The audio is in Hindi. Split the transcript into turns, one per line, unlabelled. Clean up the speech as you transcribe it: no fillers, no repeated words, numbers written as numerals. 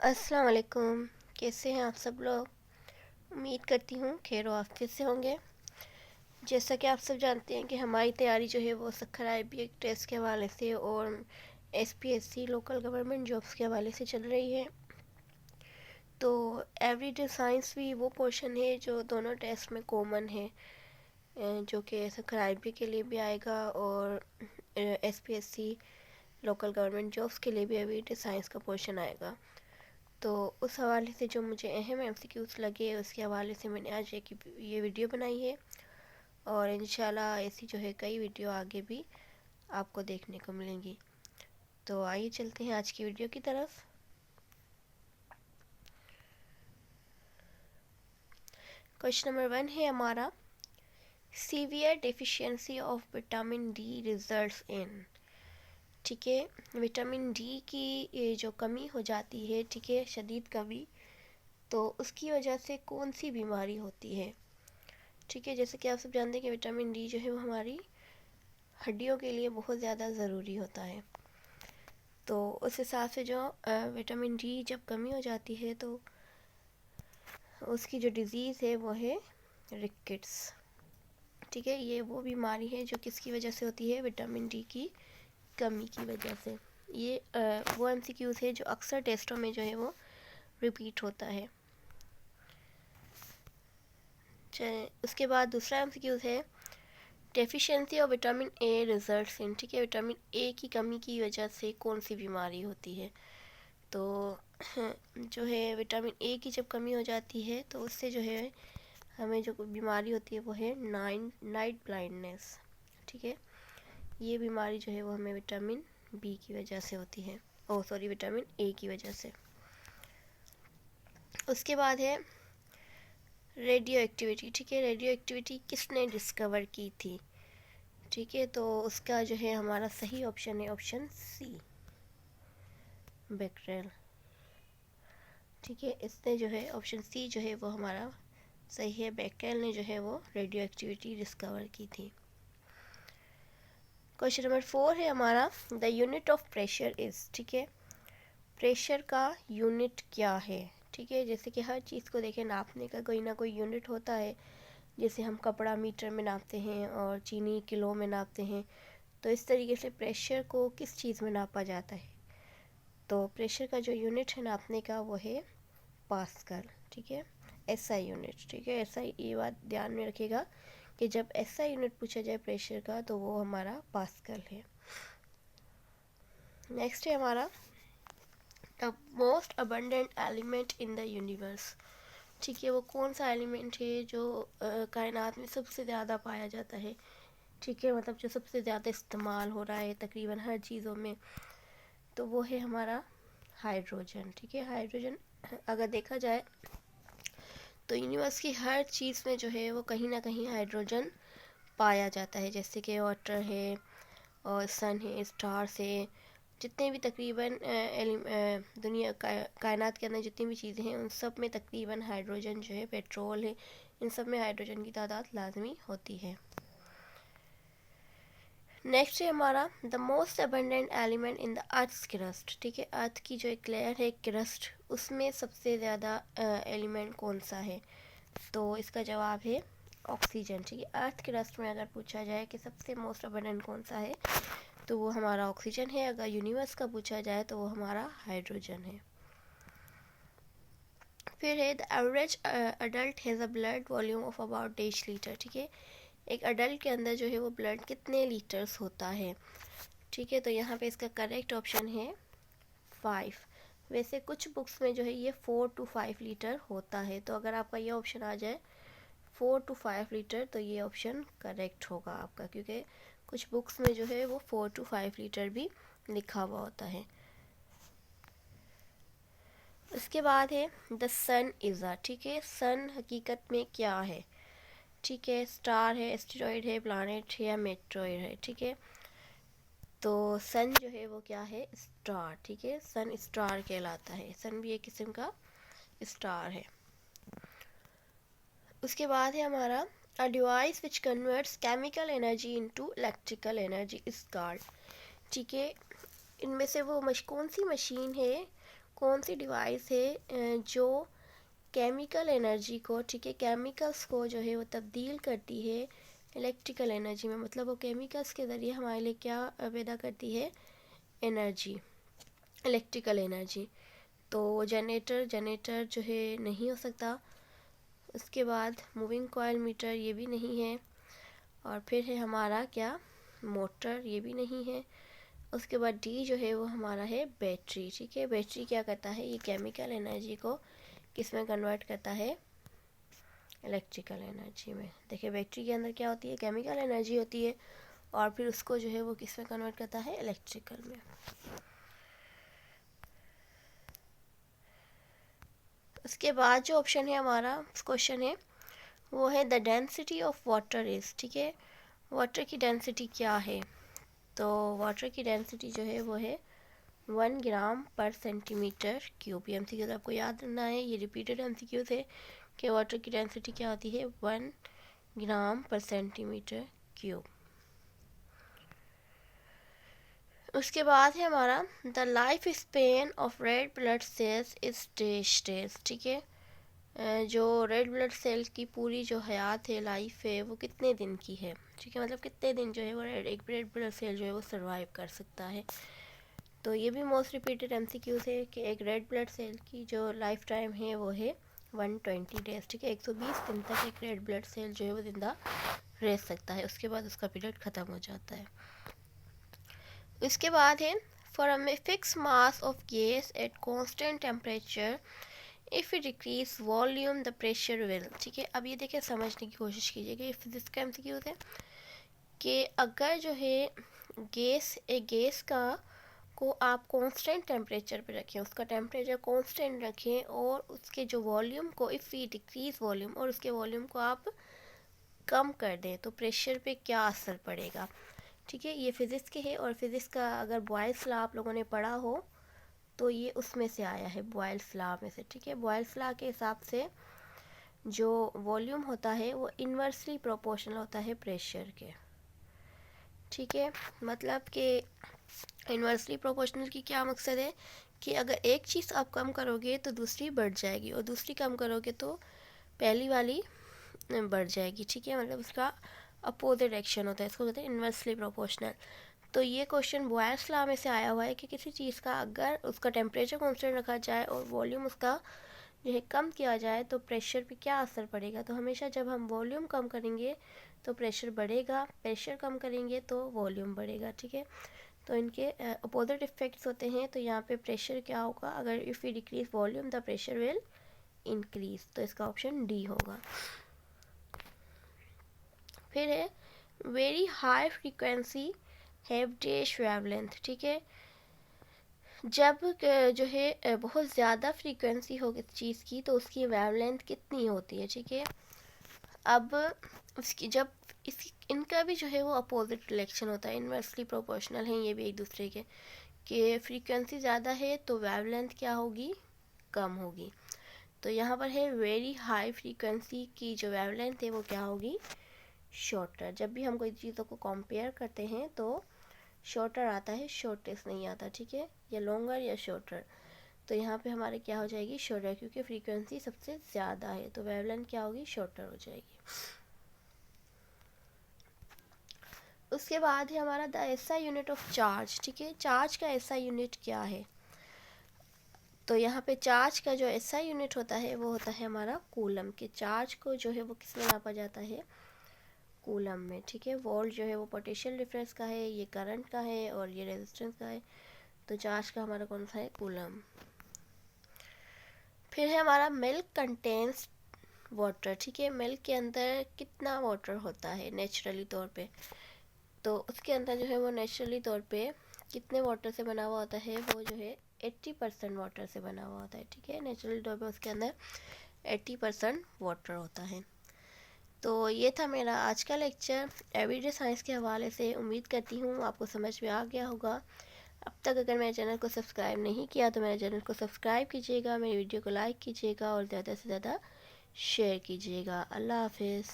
अस्सलाम वालेकुम। कैसे हैं आप सब लोग? उम्मीद करती हूँ खैर आफियत से होंगे। जैसा कि आप सब जानते हैं कि हमारी तैयारी जो है वो सक्खर IB टेस्ट के हवाले से और SPSC लोकल गवर्नमेंट जॉब्स के हवाले से चल रही है। तो एवरीडे साइंस भी वो पोर्शन है जो दोनों टेस्ट में कॉमन है, जो कि सक्खर IB के लिए भी आएगा और SPSC लोकल गवर्नमेंट जॉब्स के लिए भी एवरीडे साइंस का पोर्शन आएगा। तो उस हवाले से जो मुझे अहम MCQs लगे उसके हवाले से मैंने आज ये वीडियो बनाई है और इंशाल्लाह ऐसी जो है कई वीडियो आगे भी आपको देखने को मिलेंगी। तो आइए चलते हैं आज की वीडियो की तरफ। क्वेश्चन नंबर 1 है हमारा, severe deficiency of vitamin D results in. ठीक है, विटामिन डी की ये जो कमी हो जाती है, ठीक है, शदीद कमी, तो उसकी वजह से कौन सी बीमारी होती है। ठीक है, जैसे कि आप सब जानते हैं कि विटामिन डी जो है वो हमारी हड्डियों के लिए बहुत ज़्यादा ज़रूरी होता है। तो उस हिसाब से जो विटामिन डी जब कमी हो जाती है तो उसकी जो डिज़ीज़ है वो है रिकेट्स। ठीक है, ये वो बीमारी है जो किसकी वजह से होती है, विटामिन डी की कमी की वजह से। ये वो MCQs है जो अक्सर टेस्टों में जो है वो रिपीट होता है। उसके बाद दूसरा MCQs है, deficiency of vitamin A results in. ठीक है, विटामिन ए की कमी की वजह से कौन सी बीमारी होती है। तो जो है विटामिन ए की जब कमी हो जाती है तो उससे जो है हमें जो बीमारी होती है वो है नाइट ब्लाइंडनेस। ठीक है, ये बीमारी जो है वो हमें विटामिन बी की वजह से होती है, विटामिन ए की वजह से। उसके बाद है रेडियो एक्टिविटी। ठीक है, रेडियो एक्टिविटी किसने डिस्कवर की थी। ठीक है, तो उसका जो है हमारा सही ऑप्शन है ऑप्शन सी, बेक्रेल। ठीक है, इसने जो है ऑप्शन सी जो है वो हमारा सही है, बेक्रेल ने जो है वो रेडियो एक्टिविटी डिस्कवर की थी। क्वेश्चन नंबर 4 है हमारा, the unit of pressure is. ठीक है, प्रेशर का यूनिट क्या है। ठीक है, जैसे कि हर चीज़ को देखें, नापने का कोई ना कोई यूनिट होता है। जैसे हम कपड़ा मीटर में नापते हैं और चीनी किलो में नापते हैं, तो इस तरीके से प्रेशर को किस चीज़ में नापा जाता है। तो प्रेशर का जो यूनिट है नापने का वो है पास्कल। ठीक है, SI यूनिट। ठीक है, SI, ये बात ध्यान में रखिएगा कि जब SI यूनिट पूछा जाए प्रेशर का तो वो हमारा पास्कल है। नेक्स्ट है हमारा, the most abundant element in the universe. ठीक है, वो कौन सा एलिमेंट है जो कायनात में सबसे ज़्यादा पाया जाता है। ठीक है, मतलब जो सबसे ज़्यादा इस्तेमाल हो रहा है तकरीबन हर चीज़ों में, तो वो है हमारा हाइड्रोजन। ठीक है, हाइड्रोजन अगर देखा जाए तो यूनिवर्स की हर चीज़ में जो है वो कहीं ना कहीं हाइड्रोजन पाया जाता है। जैसे कि वाटर है और सन है, स्टार्स है, जितने भी तकरीबन दुनिया कायनात के अंदर जितनी भी चीज़ें हैं उन सब में तकरीबन हाइड्रोजन जो है, पेट्रोल है, इन सब में हाइड्रोजन की तादाद लाजमी होती है। नेक्स्ट है हमारा, the most abundant element in the earth's crust. ठीक है, अर्थ की जो एक लेयर है क्रस्ट, उसमें सबसे ज़्यादा एलिमेंट कौन सा है। तो इसका जवाब है ऑक्सीजन। ठीक है, अर्थ क्रस्ट में अगर पूछा जाए कि सबसे मोस्ट अबंडेंट कौन सा है तो वो हमारा ऑक्सीजन है। अगर यूनिवर्स का पूछा जाए तो वो हमारा हाइड्रोजन है। फिर है, the average adult has a blood volume of about 8 litre. ठीक है, एक अडल्ट के अंदर जो है वो ब्लड कितने लीटर्स होता है। ठीक है, तो यहाँ पे इसका करेक्ट ऑप्शन है 5। वैसे कुछ बुक्स में जो है ये 4 to 5 लीटर होता है, तो अगर आपका ये ऑप्शन आ जाए 4 to 5 लीटर तो ये ऑप्शन करेक्ट होगा आपका, क्योंकि कुछ बुक्स में जो है वो 4 to 5 लीटर भी लिखा हुआ होता है। उसके बाद है, द सन इज़ अ। ठीक है, सन हकीकत में क्या है। ठीक है, स्टार है, एस्टेरॉयड है, प्लानट है या मेट्रॉयड है। ठीक है, तो सन जो है वो क्या है, स्टार। ठीक है, सन स्टार कहलाता है, सन भी एक किस्म का स्टार है। उसके बाद है हमारा, a device which converts chemical energy into electrical energy is called. ठीक है, इनमें से वो कौन सी मशीन है, कौन सी डिवाइस है जो केमिकल एनर्जी को, ठीक है, केमिकल्स को जो है वो तब्दील करती है इलेक्ट्रिकल एनर्जी में। मतलब वो केमिकल्स के ज़रिए हमारे लिए क्या पैदा करती है, एनर्जी, इलेक्ट्रिकल एनर्जी। तो जनरेटर जो है नहीं हो सकता। उसके बाद मूविंग कॉइल मीटर, ये भी नहीं है। और फिर है हमारा क्या, मोटर, ये भी नहीं है। उसके बाद डी जो है वो हमारा है बैटरी, ठीक है। बैटरी क्या करता है, ये केमिकल एनर्जी को किस में कन्वर्ट करता है, इलेक्ट्रिकल एनर्जी में। देखिए बैटरी के अंदर क्या होती है, केमिकल एनर्जी होती है, और फिर उसको जो है वो किस में कन्वर्ट करता है, इलेक्ट्रिकल में। उसके बाद जो ऑप्शन है हमारा, क्वेश्चन है वो है the density of water is, ठीक है। वाटर की डेंसिटी क्या है, तो वाटर की डेंसिटी जो है वो है 1 ग्राम पर सेंटीमीटर क्यूब। ये एमसीक्यू आपको याद रखना है, ये रिपीटेड एमसीक्यू थे कि वाटर की डेंसिटी क्या होती है, 1 ग्राम पर सेंटीमीटर क्यूब। उसके बाद है हमारा the life span of red blood cells is days, ठीक है। जो रेड ब्लड सेल की पूरी जो हयात है, लाइफ है, वो कितने दिन की है, ठीक है। मतलब कितने दिन जो है वो एक रेड ब्लड सेल जो है वो सर्वाइव कर सकता है। तो ये भी मोस्ट रिपीटेड एमसीक्यूज है कि एक रेड ब्लड सेल की जो लाइफ टाइम है वो है 120 डेज, ठीक है। 120 दिन तक एक रेड ब्लड सेल जो है वो जिंदा रह सकता है, उसके बाद उसका पीरियड ख़त्म हो जाता है। उसके बाद है for a fix mass of gas at constant temperature if it decrease volume the pressure will, ठीक है। अब ये देखिए समझने की कोशिश कीजिएगा, ये फिजिक्स का एमसीक्यू है कि अगर जो है एक गैस का को आप कांस्टेंट टेम्परेचर पे रखें, उसका टेम्परेचर कांस्टेंट रखें, और उसके जो वॉल्यूम को इफ़ वी डिक्रीज वॉल्यूम, और उसके वॉल्यूम को आप कम कर दें, तो प्रेशर पे क्या असर पड़ेगा, ठीक है। ये फिज़िक्स के है, और फिज़िक्स का अगर बॉयल्स लॉ आप लोगों ने पढ़ा हो तो ये उसमें से आया है, बॉयल्स लॉ में से, ठीक है। बॉयल्स लॉ के हिसाब से जो वॉल्यूम होता है वो इन्वर्सली प्रोपोर्शनल होता है प्रेशर के, ठीक है। मतलब कि इन्वर्सली प्रोपोर्शनल की क्या मकसद है कि अगर एक चीज़ आप कम करोगे तो दूसरी बढ़ जाएगी, और दूसरी कम करोगे तो पहली वाली बढ़ जाएगी, ठीक है। मतलब उसका अपोजिट एक्शन होता है, इसको कहते हैं इन्वर्सली प्रोपोर्शनल। तो ये क्वेश्चन बॉयल्स लॉ में से आया हुआ है कि किसी चीज़ का अगर उसका टेम्परेचर कांस्टेंट रखा जाए और वॉल्यूम उसका जो है कम किया जाए तो प्रेशर पे क्या असर पड़ेगा। तो हमेशा जब हम वॉल्यूम कम करेंगे तो प्रेशर बढ़ेगा, प्रेशर कम करेंगे तो वॉल्यूम बढ़ेगा, ठीक है। तो इनके अपोजिट इफेक्ट्स होते हैं। तो यहाँ पे प्रेशर क्या होगा, अगर if we decrease volume the pressure will increase, तो इसका ऑप्शन डी होगा। फिर है very high frequency have dash wavelength, ठीक है। जब जो है बहुत ज़्यादा फ्रीक्वेंसी हो किसी चीज़ की तो उसकी वेवलेंथ कितनी होती है, ठीक है। अब उसकी जब इनका भी जो है वो अपोजिट रिलेक्शन होता है, इन्वर्सली प्रोपोर्शनल है ये भी एक दूसरे के, कि फ्रीक्वेंसी ज़्यादा है तो वेवलेंथ क्या होगी, कम होगी। तो यहाँ पर है वेरी हाई फ्रीक्वेंसी की जो वेवलेंथ है वो क्या होगी, शॉर्टर। जब भी हम कोई चीज़ों को कंपेयर करते हैं तो शॉर्टर आता है, शॉर्टेस्ट नहीं आता, ठीक है, या लॉन्गर या शॉर्टर। तो यहाँ पे हमारे क्या हो जाएगी, शॉर्टर, क्योंकि फ्रीक्वेंसी सबसे ज़्यादा है तो वेवलेंथ क्या होगी, शॉर्टर हो जाएगी। उसके बाद है हमारा the SI unit of charge, ठीक है। चार्ज का एसआई यूनिट क्या है, तो यहाँ पे चार्ज का जो एसआई यूनिट होता है वो होता है हमारा कूलम। के चार्ज को जो है वो किस में नापा जाता है, कूलम में, ठीक है। वोल्ट जो है वो पोटेंशियल डिफरेंस का है, ये करंट का है, और ये रेजिस्टेंस का है। तो चार्ज का हमारा कौन सा है, कूलम। फिर है हमारा मिल्क कंटेन्स वाटर, ठीक है। मिल्क के अंदर कितना वाटर होता है नेचुरली तौर पे, तो उसके अंदर जो है वो नेचुरली तौर पे कितने वाटर से बना हुआ होता है, वो जो है 80% वाटर से बना हुआ होता है, ठीक है। नेचुरली तौर पे उसके अंदर 80% वाटर होता है। तो ये था मेरा आज का लेक्चर एवरीडे साइंस के हवाले से। उम्मीद करती हूँ आपको समझ में आ गया होगा। अब तक अगर मेरे चैनल को सब्सक्राइब नहीं किया तो मेरे चैनल को सब्सक्राइब कीजिएगा, मेरी वीडियो को लाइक कीजिएगा और ज़्यादा से ज़्यादा शेयर कीजिएगा। अल्लाह हाफिज़।